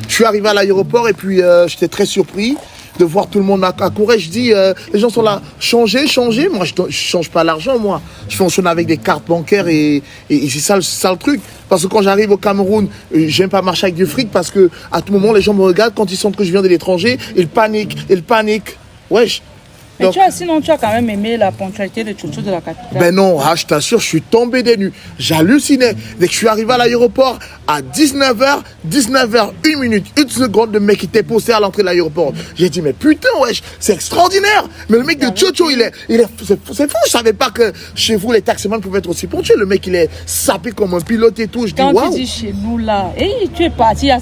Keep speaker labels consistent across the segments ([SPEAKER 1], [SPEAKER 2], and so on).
[SPEAKER 1] Je suis arrivé à l'aéroport et puis j'étais très surpris de voir tout le monde accourir. Je dis, les gens sont là, changez. Moi, je change pas l'argent, moi. Je fonctionne avec des cartes bancaires et c'est ça le truc. Parce que quand j'arrive au Cameroun, j'aime pas marcher avec du fric parce que à tout moment, les gens me regardent quand ils sentent que je viens de l'étranger, ils paniquent. Wesh.
[SPEAKER 2] Mais sinon, tu as quand même aimé la ponctualité de Tchotcho de la capitale.
[SPEAKER 1] Ben non, je t'assure, je suis tombé des nues. J'hallucinais. Dès que je suis arrivé à l'aéroport, à 19h, 1 minute, 1 seconde, le mec était posté à l'entrée de l'aéroport. J'ai dit, mais putain, wesh, c'est extraordinaire. Mais le mec de Tchotcho, c'est fou. Je savais pas que chez vous, les taximans pouvaient être aussi ponctuels. Le mec, il est sapé comme un pilote et tout. Je dis, waouh.
[SPEAKER 2] Quand tu dis chez nous, là, et tu es parti il y a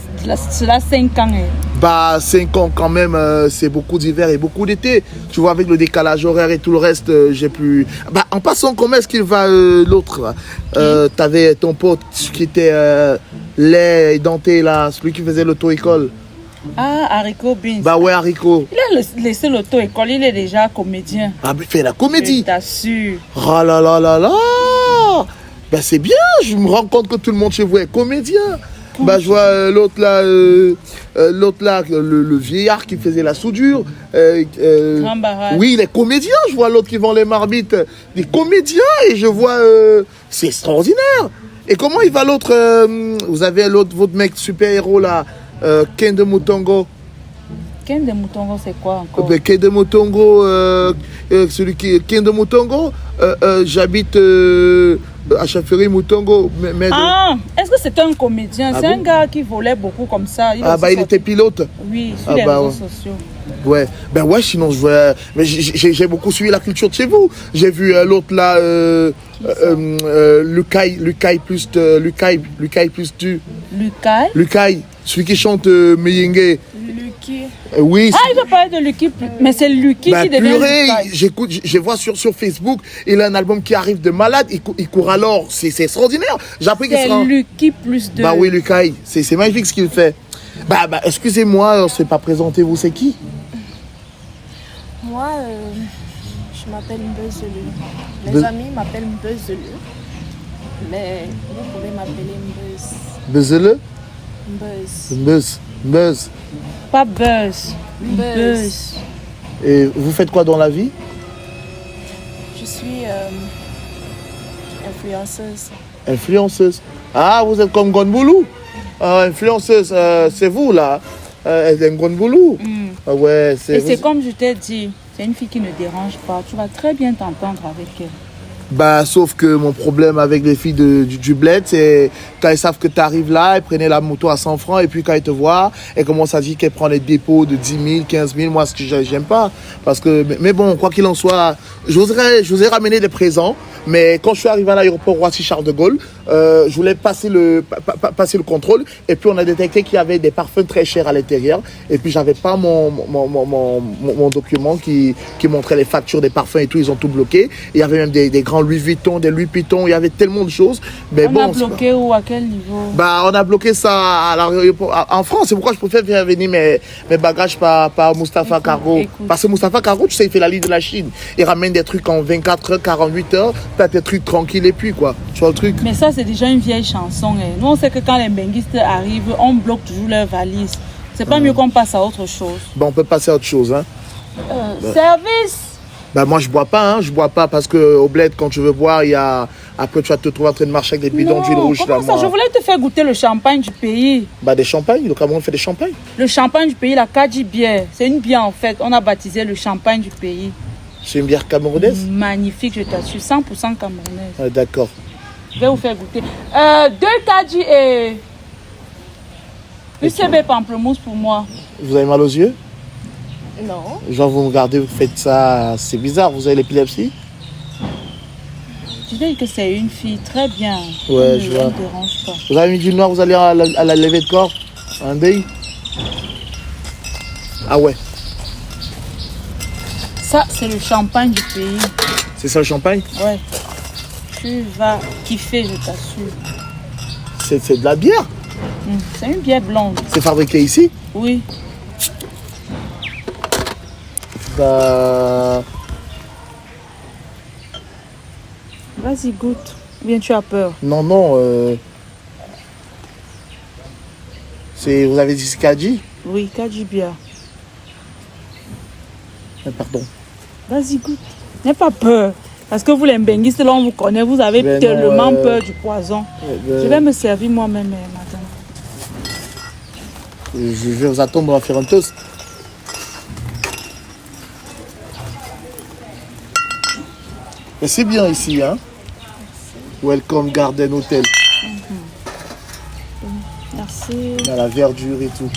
[SPEAKER 2] cela 5 ans. Hein.
[SPEAKER 1] Bah, 5 ans quand même, c'est beaucoup d'hiver et beaucoup d'été. Tu vois, avec le décalage horaire et tout le reste, j'ai pu... Bah, en passant, comment est-ce qu'il va l'autre t'avais ton pote qui était laid et denté là, celui qui faisait l'auto-école.
[SPEAKER 2] Ah, Haricot Beans.
[SPEAKER 1] Bah ouais, Haricot.
[SPEAKER 2] Il a laissé l'auto-école, il est déjà comédien.
[SPEAKER 1] Ah, mais il fait la comédie.
[SPEAKER 2] Je t'assure.
[SPEAKER 1] Ah là là là là. Bah c'est bien, je me rends compte que tout le monde chez vous est comédien. Bah je vois l'autre là, le vieillard qui faisait la soudure.
[SPEAKER 2] Grand barrage.
[SPEAKER 1] Oui, il est comédien. Je vois l'autre qui vend les marmites, des comédiens. Et je vois, c'est extraordinaire. Et comment il va l'autre vous avez l'autre, votre mec super-héros là, Ken de Mutongo.
[SPEAKER 2] Ken de Mutongo, c'est quoi encore?
[SPEAKER 1] Ken de Mutongo, Ken de Mutongo, j'habite à Chafferie Mutongo.
[SPEAKER 2] Est-ce que c'était un comédien? C'est un gars qui volait beaucoup comme ça.
[SPEAKER 1] Il était pilote.
[SPEAKER 2] Oui, sur les réseaux sociaux.
[SPEAKER 1] Ouais, ben ouais, sinon je vois. Mais j'ai beaucoup suivi la culture de chez vous. J'ai vu l'autre là, Lucaille plus du.
[SPEAKER 2] Lucaille?
[SPEAKER 1] Lucaille, celui qui chante Meyenge.
[SPEAKER 2] Lucky.
[SPEAKER 1] Oui.
[SPEAKER 2] Il veut parler de Lucky, mais c'est Lucky qui devient Lucaille.
[SPEAKER 1] J'écoute, je vois sur Facebook, il a un album qui arrive de malade, il court alors, c'est extraordinaire. J'ai appris qu'il sera...
[SPEAKER 2] C'est Lucky plus de...
[SPEAKER 1] Bah oui, Lucaille, c'est magnifique ce qu'il fait. Bah excusez-moi, on ne s'est pas présenté, vous c'est qui?
[SPEAKER 3] Moi, je m'appelle Mbeuzeleu. Mes amis m'appellent Mbeuzeleu. Mais vous pouvez m'appeler Mbeuz.
[SPEAKER 1] Mbeuzeleu?
[SPEAKER 3] Mbeuz.
[SPEAKER 2] Pas Buzz.
[SPEAKER 3] Mbeuz.
[SPEAKER 1] Et vous faites quoi dans la vie?
[SPEAKER 3] Je suis influenceuse.
[SPEAKER 1] Influenceuse. Ah, vous êtes comme Gonboulou. Influenceuse, c'est vous là. Elle est Gonboulou. Ah ouais,
[SPEAKER 2] c'est comme je t'ai dit, c'est une fille qui ne dérange pas. Tu vas très bien t'entendre avec elle.
[SPEAKER 1] Bah, sauf que mon problème avec les filles du bled, c'est quand elles savent que tu arrives là, elles prenaient la moto à 100 francs et puis quand elles te voient, elles commencent à dire qu'elles prennent les dépôts de 10 000, 15 000. Moi, ce que j'aime pas. Parce que, mais bon, quoi qu'il en soit, je vous ai ramené des présents. Mais quand je suis arrivé à l'aéroport Roissy-Charles de Gaulle, je voulais passer le contrôle. Et puis, on a détecté qu'il y avait des parfums très chers à l'intérieur. Et puis, j'avais pas mon document qui montrait les factures des parfums et tout. Ils ont tout bloqué. Et il y avait même des grands Louis Vuitton, des Louis Vuitton. Il y avait tellement de choses. Mais
[SPEAKER 2] on a bloqué où? À quel niveau?
[SPEAKER 1] Bah, on a bloqué ça à l'aéroport en France. C'est pourquoi je préfère faire venir mes bagages par Mustapha Cargo. Parce que Mustapha Cargo, tu sais, il fait la ligne de la Chine. Il ramène des trucs en 24 heures, 48 heures. T'as tes trucs tranquilles et puis quoi. Tu vois le truc?
[SPEAKER 2] Mais ça, c'est déjà une vieille chanson. Hein. Nous, on sait que quand les benguistes arrivent, on bloque toujours leurs valises. C'est pas mieux qu'on passe à autre chose.
[SPEAKER 1] Bah, on peut passer à autre chose, hein.
[SPEAKER 2] Service.
[SPEAKER 1] Bah, moi, je bois pas, hein. Je bois pas parce que au bled, quand tu veux boire, il y a... Après, tu vas te trouver en train de marcher avec des bidons d'huile rouge.
[SPEAKER 2] Comment
[SPEAKER 1] là,
[SPEAKER 2] ça? Je voulais te faire goûter le champagne du pays.
[SPEAKER 1] Bah, des champagnes. Le Cameroun fait des champagnes.
[SPEAKER 2] Le champagne du pays, la Kadi bière. C'est une bière, en fait. On a baptisé le champagne du pays.
[SPEAKER 1] C'est une bière camerounaise?
[SPEAKER 2] Magnifique, je t'assure. 100% camerounaise.
[SPEAKER 1] Ah, d'accord.
[SPEAKER 2] Je vais vous faire goûter. 2 Kadi et... UCB pamplemousse pour moi.
[SPEAKER 1] Vous avez mal aux yeux?
[SPEAKER 3] Non.
[SPEAKER 1] Genre, vous me regardez, vous faites ça... C'est bizarre. Vous avez l'épilepsie?
[SPEAKER 2] Je dis que c'est une fille très bien.
[SPEAKER 1] Ouais, je vois.
[SPEAKER 2] Ne dérange pas.
[SPEAKER 1] Vous avez mis du noir, vous allez à la levée de corps? Un deuil? Ah ouais.
[SPEAKER 2] Ça, c'est le champagne du pays.
[SPEAKER 1] C'est ça le champagne?
[SPEAKER 2] Ouais. Tu vas kiffer, je t'assure.
[SPEAKER 1] C'est de la bière?
[SPEAKER 2] C'est une bière blonde.
[SPEAKER 1] C'est fabriqué ici?
[SPEAKER 2] Oui.
[SPEAKER 1] Bah...
[SPEAKER 2] Vas-y, goûte. Ou bien tu as peur?
[SPEAKER 1] Non, non. Vous avez dit Kadji?
[SPEAKER 2] Oui, Kadji Bia.
[SPEAKER 1] Pardon.
[SPEAKER 2] Vas-y, goûte. N'aie pas peur. Parce que vous, les benguistes, là, on vous connaît. Vous avez
[SPEAKER 1] Mais
[SPEAKER 2] tellement
[SPEAKER 1] non,
[SPEAKER 2] peur du poison. Je vais me servir moi-même maintenant.
[SPEAKER 1] Je vais vous attendre, on va faire un toast. Mais c'est bien ici, hein? Welcome Garden Hotel.
[SPEAKER 2] Merci.
[SPEAKER 1] Il y a la verdure et tout.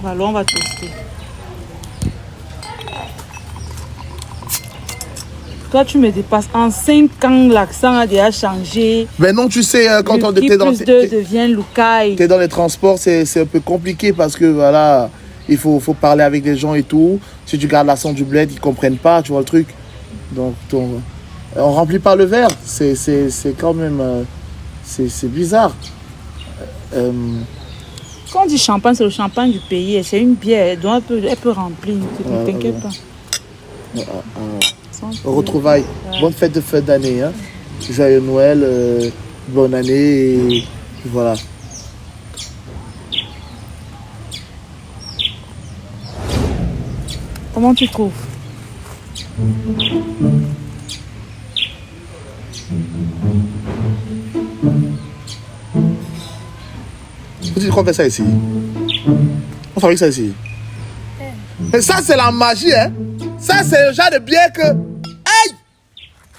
[SPEAKER 2] Alors, on va toaster. Toi, tu me dépasses. En 5 ans, l'accent a déjà changé.
[SPEAKER 1] Mais non, tu sais, quand
[SPEAKER 2] Le
[SPEAKER 1] on
[SPEAKER 2] qui
[SPEAKER 1] était dans...
[SPEAKER 2] plus 2 devient Lukai.
[SPEAKER 1] T'es dans les transports, c'est un peu compliqué parce que voilà, il faut parler avec les gens et tout. Si tu gardes l'accent du bled, ils comprennent pas, tu vois le truc. Donc on remplit pas le verre, c'est quand même c'est bizarre.
[SPEAKER 2] Quand on dit champagne, c'est le champagne du pays. C'est une bière, donc elle peut remplir. Ne t'inquiète pas.
[SPEAKER 1] Retrouvailles, bonne fête de fin d'année, hein. Joyeux Noël, bonne année et voilà.
[SPEAKER 2] Comment tu trouves?
[SPEAKER 1] Tu dis qu'on fait ça ici? On fabrique ça ici? Mais ça c'est la magie, hein. Ça c'est le genre de bière que... Hey!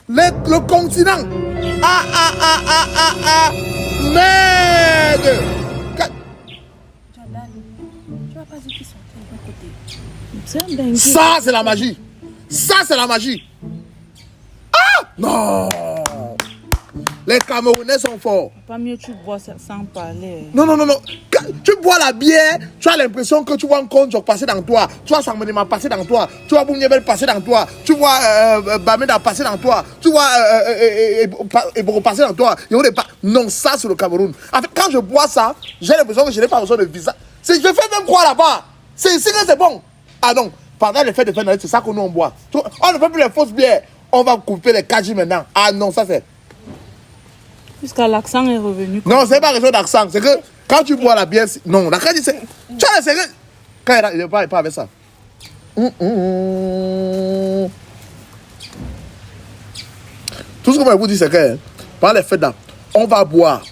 [SPEAKER 1] Le continent! Merde!
[SPEAKER 3] Jordan, tu vas pas dire qu'ils sont de l'autre côté.
[SPEAKER 2] C'est un bengue.
[SPEAKER 1] Ça c'est la magie! Ça c'est la magie! Ah! Non! Les Camerounais sont forts.
[SPEAKER 2] Pas mieux tu bois ça sans parler.
[SPEAKER 1] Non. Quand tu bois la bière, tu as l'impression que tu vois un conjoint passer dans toi. Tu vois Sangmenema passer dans toi. Tu vois Boumniebel passer dans toi. Tu vois Bameda passer dans toi. Tu vois Eboro passer dans toi. Non, ça c'est le Cameroun. En fait, quand je bois ça, j'ai l'impression que je n'ai pas besoin de visa. Je fais même quoi là-bas? C'est ici que c'est bon. Ah non, pendant les fêtes de fin d'année, c'est ça que nous on boit. On ne fait plus les fausses bières. On va couper les Kadji maintenant. Ah non, ça c'est...
[SPEAKER 2] Jusqu'à l'accent est revenu.
[SPEAKER 1] Non, c'est pas question d'accent. C'est que quand tu bois la bière, non, la Kadji, c'est... Tu as c'est que... Quand il n'est pas avec ça. Tout ce que je vous dis, c'est que pendant les fêtes là, on va boire,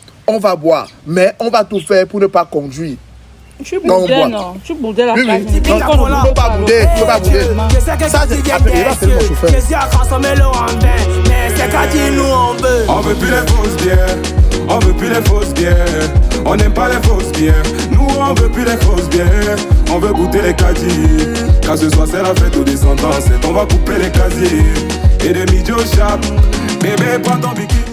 [SPEAKER 1] mais on va tout faire pour ne pas conduire.
[SPEAKER 2] Tu boudais, non? Tu boudais la
[SPEAKER 1] Oui.
[SPEAKER 2] cage.
[SPEAKER 1] Non, faut pas bouder, faut pas bouder. Ça, c'est après, il va faire mon chauffeur.
[SPEAKER 4] Je suis à transformer le en vin, mais c'est qu'à dire nous on veut. On veut plus les fausses bières, on veut plus les fausses bières. On n'aime pas les fausses bières, nous on veut plus les fausses bières. On veut goûter les Kadji, car ce soir c'est la fête aux descendants. On va couper les casiers et des midis au chap. Bébé, prends ton bikini.